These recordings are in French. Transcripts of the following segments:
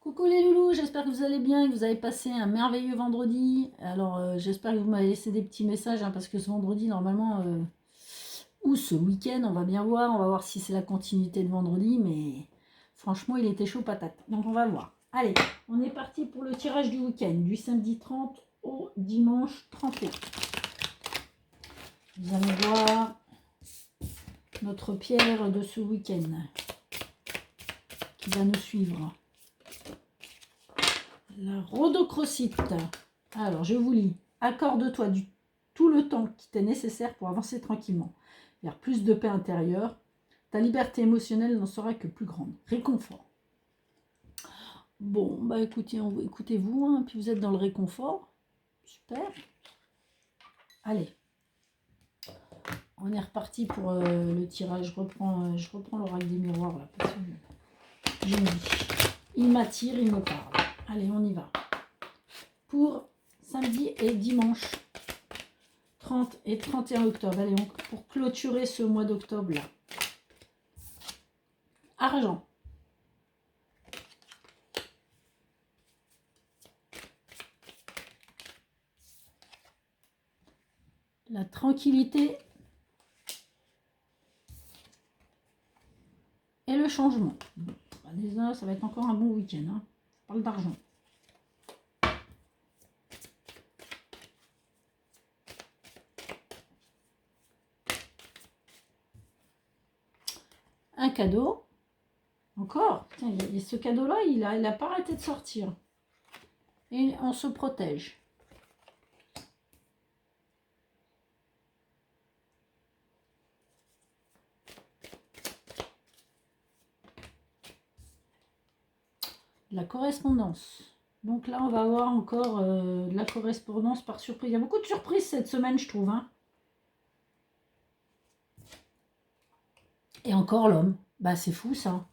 Coucou les loulous, j'espère que vous allez bien, que vous avez passé un merveilleux vendredi. Alors j'espère que vous m'avez laissé des petits messages parce que ce vendredi normalement, ou ce week-end, on va voir si c'est la continuité de vendredi, mais franchement il était chaud patate, donc on va voir. Allez, on est parti pour le tirage du week-end, du samedi 30 au dimanche 31. Vous allez voir notre pierre de ce week-end qui va nous suivre. La rhodochrosite. Alors, je vous lis. Accorde-toi tout le temps qui t'est nécessaire pour avancer tranquillement vers plus de paix intérieure. Ta liberté émotionnelle n'en sera que plus grande. Réconfort. Bon, bah écoutez-vous, hein, puis vous êtes dans le réconfort. Super. Allez. On est reparti pour le tirage. Je reprends l'oracle des miroirs là. Parce que j'ai dit. Il m'attire, il me parle. Allez, on y va. Pour samedi et dimanche 30 et 31 octobre. Allez, pour clôturer ce mois d'octobre là. Argent. La tranquillité et le changement. Bon, bah déjà, ça va être encore un bon week-end. Hein. On parle d'argent. Un cadeau. Encore. Tiens, ce cadeau-là, il a pas arrêté de sortir. Et on se protège. La correspondance. Donc là, on va avoir encore de la correspondance par surprise. Il y a beaucoup de surprises cette semaine, je trouve. Hein. Et encore l'homme. Bah, c'est fou, ça.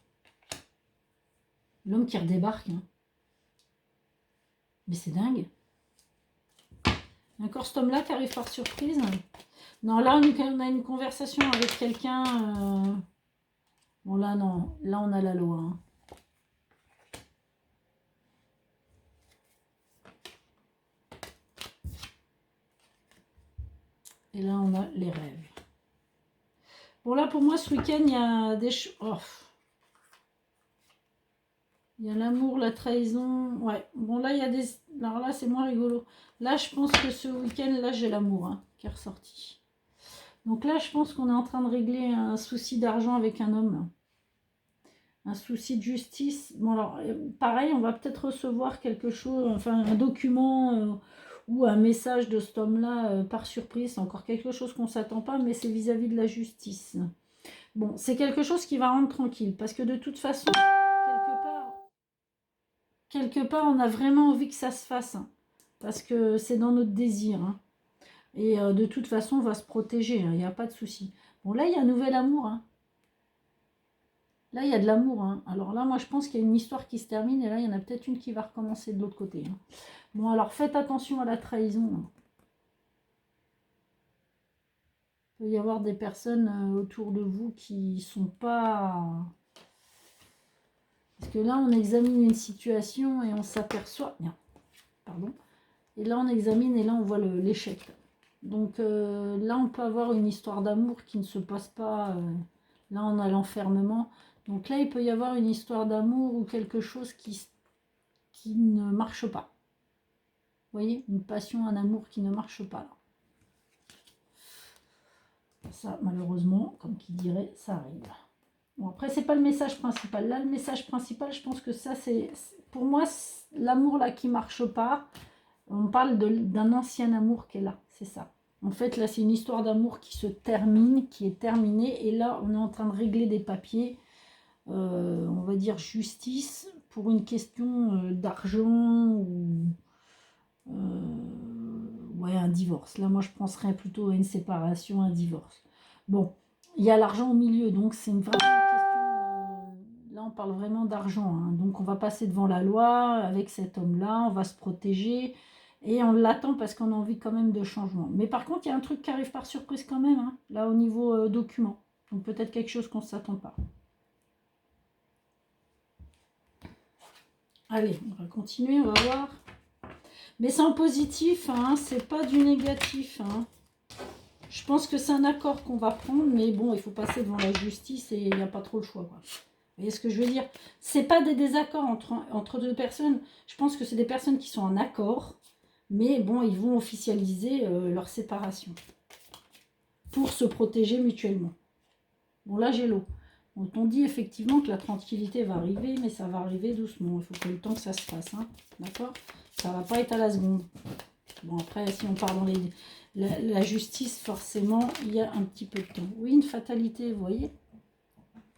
L'homme qui redébarque. Hein. Mais c'est dingue. Encore cet homme-là qui arrive par surprise. Non, là, on a une conversation avec quelqu'un. Bon, là, non. Là, on a la loi. Hein. Et là, on a les rêves. Bon, là, pour moi, ce week-end, il y a des choses... Oh. Il y a l'amour, la trahison. Ouais. Bon, là, il y a des... Alors là, c'est moins rigolo. Là, je pense que ce week-end, là, j'ai l'amour hein, qui est ressorti. Donc là, je pense qu'on est en train de régler un souci d'argent avec un homme. Un souci de justice. Bon, alors, pareil, on va peut-être recevoir quelque chose, enfin, un document ou un message de cet homme-là par surprise. C'est encore quelque chose qu'on ne s'attend pas, mais c'est vis-à-vis de la justice. Bon, c'est quelque chose qui va rendre tranquille, parce que de toute façon, quelque part, on a vraiment envie que ça se fasse, hein, parce que c'est dans notre désir. Hein. Et de toute façon, on va se protéger, il n'y a pas de souci. Bon, là, il y a un nouvel amour. Hein. Là, il y a de l'amour. Hein. Alors là, moi, je pense qu'il y a une histoire qui se termine, et là, il y en a peut-être une qui va recommencer de l'autre côté. Hein. Bon, alors, faites attention à la trahison. Hein. Il peut y avoir des personnes autour de vous qui sont pas... Parce que là, on examine une situation et on s'aperçoit... Bien, pardon. Et là, on examine et là, on voit l'échec. Donc là, on peut avoir une histoire d'amour qui ne se passe pas. Là, on a l'enfermement. Donc là, il peut y avoir une histoire d'amour ou quelque chose qui ne marche pas. Vous voyez, une passion, un amour qui ne marche pas. Là. Ça, malheureusement, comme qui dirait, ça arrive. Bon, après, c'est pas le message principal. Là, le message principal, je pense que ça, c'est pour moi, l'amour là qui marche pas. On parle d'un ancien amour qui est là, c'est ça. En fait, là, c'est une histoire d'amour qui se termine, qui est terminée. Et là, on est en train de régler des papiers, on va dire justice, pour une question d'argent ou ouais, un divorce. Là, moi, je penserais plutôt à une séparation, un divorce. Bon, il y a l'argent au milieu, donc c'est une vraie question. Là, on parle vraiment d'argent. Hein. Donc, on va passer devant la loi avec cet homme-là, on va se protéger. Et on l'attend parce qu'on a envie quand même de changement. Mais par contre, il y a un truc qui arrive par surprise quand même, hein, là au niveau document. Donc peut-être quelque chose qu'on ne s'attend pas. Allez, on va continuer, on va voir. Mais c'est en positif, hein, c'est pas du négatif. Hein. Je pense que c'est un accord qu'on va prendre, mais bon, il faut passer devant la justice et il n'y a pas trop le choix. Quoi. Vous voyez ce que je veux dire? C'est pas des désaccords entre deux personnes. Je pense que c'est des personnes qui sont en accord, mais bon, ils vont officialiser leur séparation pour se protéger mutuellement. Bon, là, j'ai l'eau. Donc, on dit effectivement que la tranquillité va arriver, mais ça va arriver doucement. Il faut que le temps que ça se fasse. Hein. D'accord? Ça va pas être à la seconde. Bon, après, si on part dans la justice, forcément, il y a un petit peu de temps. Oui, une fatalité, vous voyez?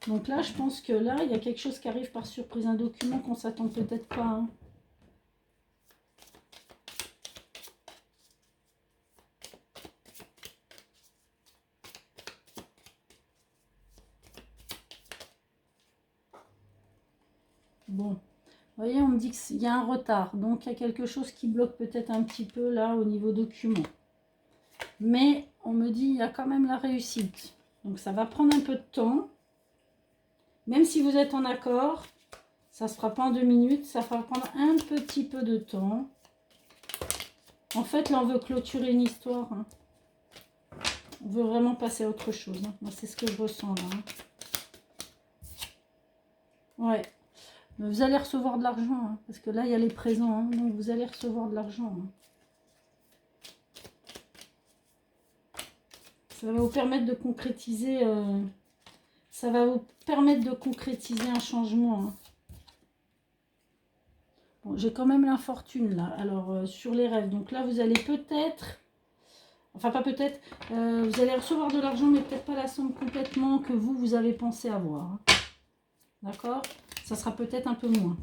Donc là, je pense que là, il y a quelque chose qui arrive par surprise. Un document qu'on s'attend peut-être pas. Hein. Bon. Vous voyez, on me dit qu'il y a un retard. Donc, il y a quelque chose qui bloque peut-être un petit peu là au niveau document. Mais on me dit qu'il y a quand même la réussite. Donc, ça va prendre un peu de temps. Même si vous êtes en accord, ça ne se fera pas en 2 minutes. Ça va prendre un petit peu de temps. En fait, là, on veut clôturer une histoire. Hein. On veut vraiment passer à autre chose. Hein. Moi, c'est ce que je ressens là. Hein. Ouais. Vous allez recevoir de l'argent. Hein, parce que là, il y a les présents. Hein, donc, vous allez recevoir de l'argent. Hein. Ça va vous permettre de concrétiser. Ça va vous permettre de concrétiser un changement. Hein. Bon, j'ai quand même l'infortune là. Alors, sur les rêves. Donc là, vous allez peut-être... Enfin, pas peut-être. Vous allez recevoir de l'argent, mais peut-être pas la somme complètement que vous avez pensé avoir. Hein. D'accord? Ça sera peut-être un peu moins.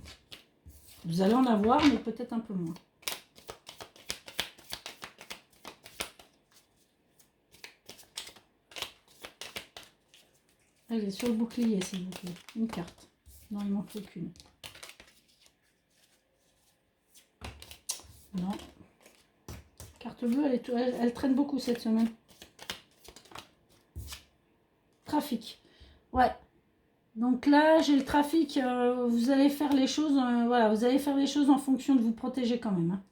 Vous allez en avoir, mais peut-être un peu moins. Allez, sur le bouclier, s'il vous plaît. Une carte. Non, il m'en faut qu'une. Non. Carte bleue, elle traîne beaucoup cette semaine. Trafic. Ouais. Donc là, j'ai le trafic. Vous allez faire les choses. Voilà, vous allez faire les choses en fonction de vous protéger quand même. Hein.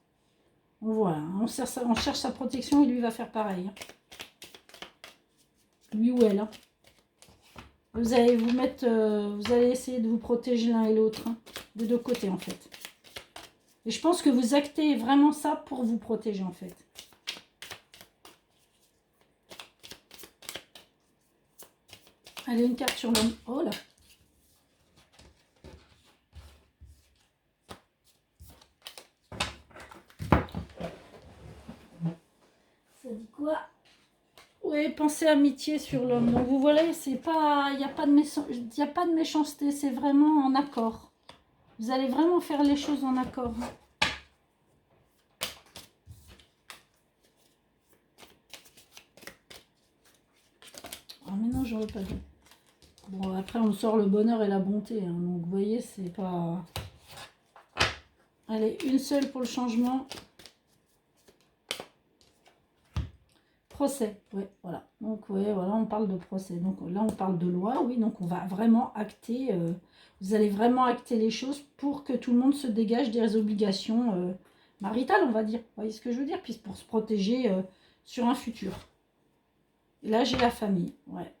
Voilà. On cherche sa protection et lui va faire pareil. Hein. Lui ou elle. Hein. Vous allez vous mettre. Vous allez essayer de vous protéger l'un et l'autre. Hein. Des deux côtés en fait. Et je pense que vous actez vraiment ça pour vous protéger en fait. Allez, une carte sur l'homme. Oh là. Ça dit quoi? Oui, pensez amitié sur l'homme. Donc vous voyez, c'est pas, il n'y a pas de méchanceté, c'est vraiment en accord. Vous allez vraiment faire les choses en accord. Ah mais non, j'aurais pas dit. Bon, après on sort le bonheur et la bonté. Hein, donc vous voyez, c'est pas... Allez, une seule pour le changement. Procès, oui, voilà. Donc, ouais, voilà, on parle de procès. Donc là, on parle de loi, oui. Donc, on va vraiment acter, vous allez vraiment acter les choses pour que tout le monde se dégage des obligations maritales, on va dire. Vous voyez ce que je veux dire? Puis pour se protéger sur un futur. Et là, j'ai la famille, ouais.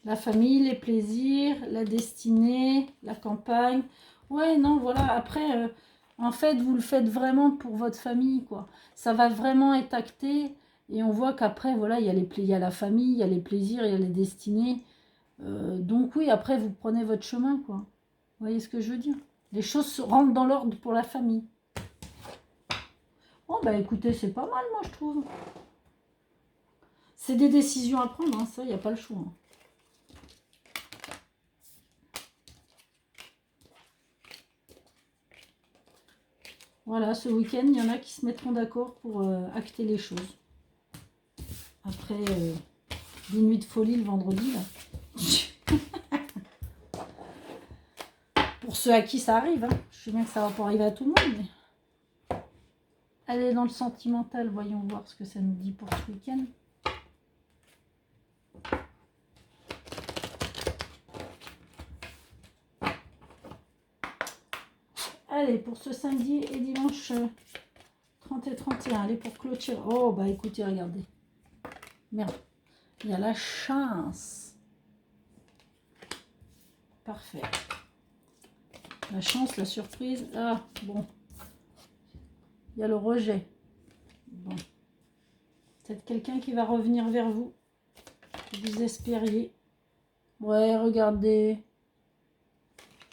La famille, les plaisirs, la destinée, la campagne. Ouais, non, voilà. Après... en fait, vous le faites vraiment pour votre famille, quoi. Ça va vraiment être acté. Et on voit qu'après, voilà, il y a la famille, il y a les plaisirs, il y a les destinées. Donc oui, après, vous prenez votre chemin, quoi. Vous voyez ce que je veux dire? Les choses rentrent dans l'ordre pour la famille. Bon, bah écoutez, c'est pas mal, moi, je trouve. C'est des décisions à prendre, hein, ça, il n'y a pas le choix. Hein. Voilà, ce week-end, il y en a qui se mettront d'accord pour acter les choses. Après des nuits de folie le vendredi, là. Pour ceux à qui ça arrive, hein. Je sais bien que ça va pas arriver à tout le monde, mais... Allez, dans le sentimental, voyons voir ce que ça nous dit pour ce week-end. Allez, pour ce samedi et dimanche 30 et 31, allez, pour clôturer. Oh, bah écoutez, regardez. Merde, il y a la chance. Parfait. La chance, la surprise. Ah, bon. Il y a le rejet. Bon. Peut-être quelqu'un qui va revenir vers vous. Vous espériez. Ouais, regardez.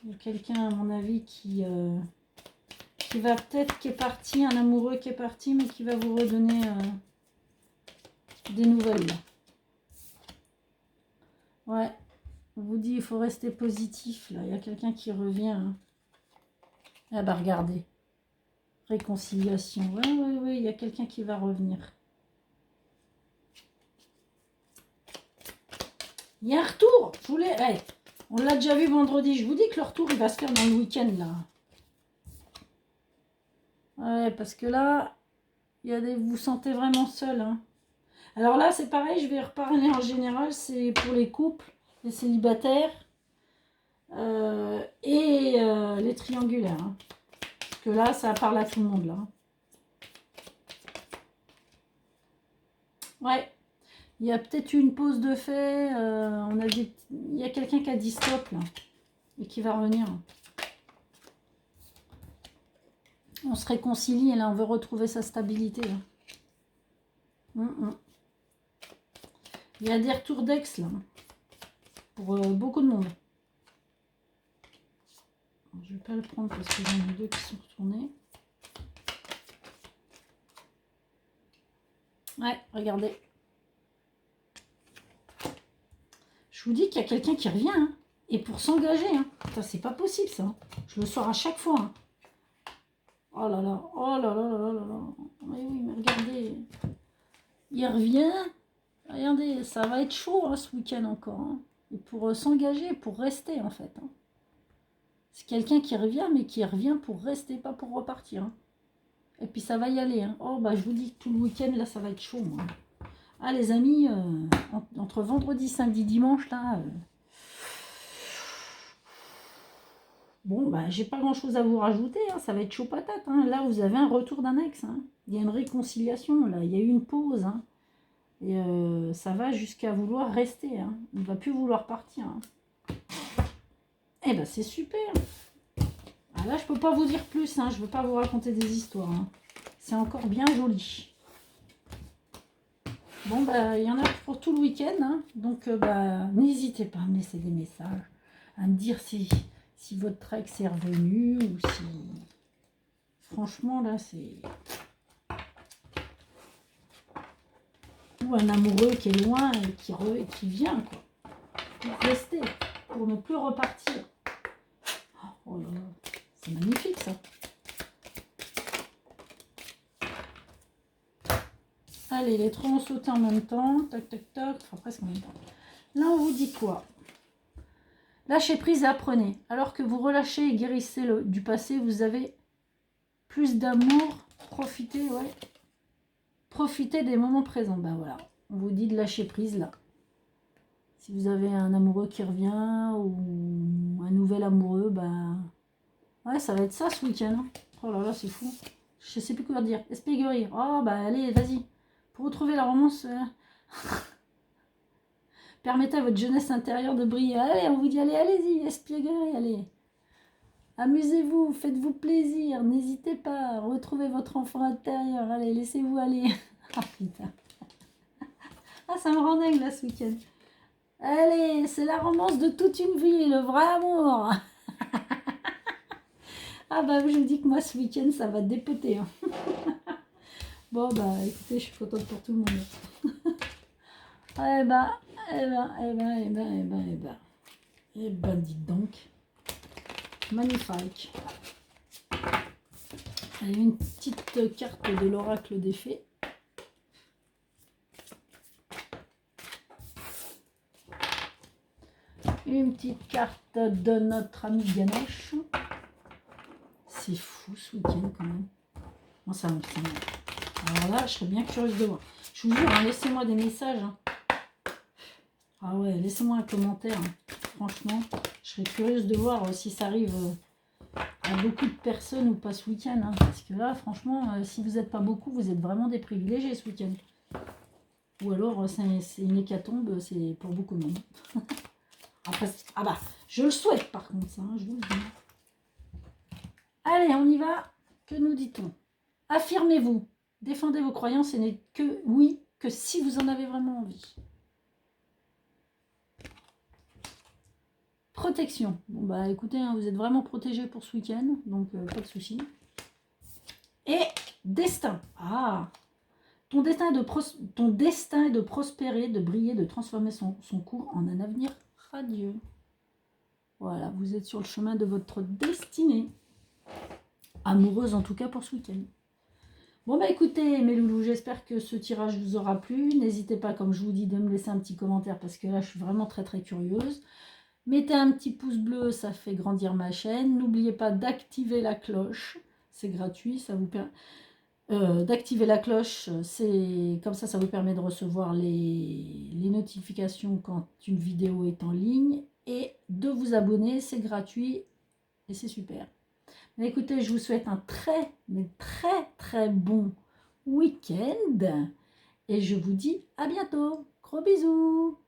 Il y a quelqu'un, à mon avis, qui va peut-être, qui est parti, un amoureux qui est parti, mais qui va vous redonner des nouvelles. Là. Ouais. On vous dit, il faut rester positif. Là, il y a quelqu'un qui revient. Hein. Ah bah, regardez. Réconciliation. Ouais, il y a quelqu'un qui va revenir. Il y a un retour. Je voulais... Hey, on l'a déjà vu vendredi. Je vous dis que le retour, il va se faire dans le week-end, là. Ouais, parce que là, il y a des... vous vous sentez vraiment seul. Hein. Alors là, c'est pareil, je vais reparler en général. C'est pour les couples, les célibataires et les triangulaires. Hein. Parce que là, ça parle à tout le monde, là. Ouais. Il y a peut-être une pause de fait. Il y a quelqu'un qui a dit stop, là. Et qui va revenir. On se réconcilie et là, on veut retrouver sa stabilité. Là. Il y a des retours d'ex, là. Pour beaucoup de monde. Je ne vais pas le prendre parce que j'en ai deux qui sont retournés. Ouais, regardez. Je vous dis qu'il y a quelqu'un qui revient. Hein, et pour s'engager. Hein. Ça, c'est pas possible, ça. Hein. Je le sors à chaque fois. Hein. Oh là là. Oh là là là là là. Oui, mais regardez. Il revient. Regardez, ça va être chaud hein, ce week-end encore. Hein. Et pour s'engager, pour rester, en fait. Hein. C'est quelqu'un qui revient, mais qui revient pour rester, pas pour repartir. Hein. Et puis ça va y aller. Hein. Oh, bah je vous dis que tout le week-end, là, ça va être chaud. Moi. Ah, les amis, entre vendredi, samedi, dimanche, là... Bon, bah, j'ai pas grand-chose à vous rajouter. Hein. Ça va être chaud patate. Hein. Là, vous avez un retour d'un ex. Hein. Il y a une réconciliation, là. Il y a eu une pause. Hein. Et ça va jusqu'à vouloir rester. Hein. Il ne va plus vouloir partir. Hein. Eh ben, c'est super. Ah, là, je peux pas vous dire plus. Hein. Je veux pas vous raconter des histoires. Hein. C'est encore bien joli. Bon, bah, il y en a pour tout le week-end. Hein. Donc, bah, n'hésitez pas à me laisser des messages. À me dire si votre ex est revenu ou si... Franchement, là, c'est... Ou un amoureux qui est loin et qui vient, quoi. Pour rester, pour ne plus repartir. Oh là là, c'est magnifique, ça. Allez, les trois ont sauté en même temps. Toc, toc, toc. Enfin, presque en même temps. Là, on vous dit quoi? Lâchez prise et apprenez. Alors que vous relâchez et guérissez du passé, vous avez plus d'amour. Profitez, ouais. Profitez des moments présents. Ben voilà, on vous dit de lâcher prise là. Si vous avez un amoureux qui revient ou un nouvel amoureux, ben ouais, ça va être ça ce week-end. Oh là là, c'est fou. Je sais plus quoi dire. Espéguerie. Oh bah allez, vas-y. Pour retrouver la romance, permettez à votre jeunesse intérieure de briller. Allez, on vous dit, allez, allez-y, espéguerie, allez. Amusez-vous, faites-vous plaisir, n'hésitez pas, retrouvez votre enfant intérieur, allez, laissez-vous aller. Ah putain. Ah, ça me rend dingue là ce week-end. Allez, c'est la romance de toute une vie, le vrai amour. Ah bah je vous dis que moi ce week-end ça va dépoter. Hein. Bon bah écoutez, je suis contente pour tout le monde. Eh ben, dites donc. Magnifique. Allez, une petite carte de l'oracle des fées. Une petite carte de notre ami Ganesh. C'est fou ce week-end quand même. Bon, ça me... Alors là, je serais bien curieuse de voir. Je vous jure, hein, laissez-moi des messages. Hein. Ah ouais, laissez-moi un commentaire. Hein. Franchement, je serais curieuse de voir si ça arrive à beaucoup de personnes ou pas ce week-end. Hein, parce que là, franchement, si vous n'êtes pas beaucoup, vous êtes vraiment des privilégiés ce week-end. Ou alors, c'est une hécatombe, c'est pour beaucoup de monde. Après, ah bah, je le souhaite par contre, ça, hein, je vous le dis. Allez, on y va. Que nous dit-on? Affirmez-vous. Défendez vos croyances et n'est que oui, que si vous en avez vraiment envie. Protection. Bon bah écoutez, hein, vous êtes vraiment protégés pour ce week-end, donc pas de souci. Et destin. Ah, ton destin est de prospérer, de briller, de transformer son cours en un avenir radieux. Voilà, vous êtes sur le chemin de votre destinée. Amoureuse en tout cas pour ce week-end. Bon bah écoutez mes loulous, j'espère que ce tirage vous aura plu. N'hésitez pas, comme je vous dis, de me laisser un petit commentaire parce que là je suis vraiment très curieuse. Mettez un petit pouce bleu, ça fait grandir ma chaîne. N'oubliez pas d'activer la cloche, c'est gratuit, ça vous permet d'activer la cloche, c'est comme ça vous permet de recevoir les notifications quand une vidéo est en ligne et de vous abonner, c'est gratuit et c'est super. Mais écoutez, je vous souhaite un très bon week-end et je vous dis à bientôt. Gros bisous.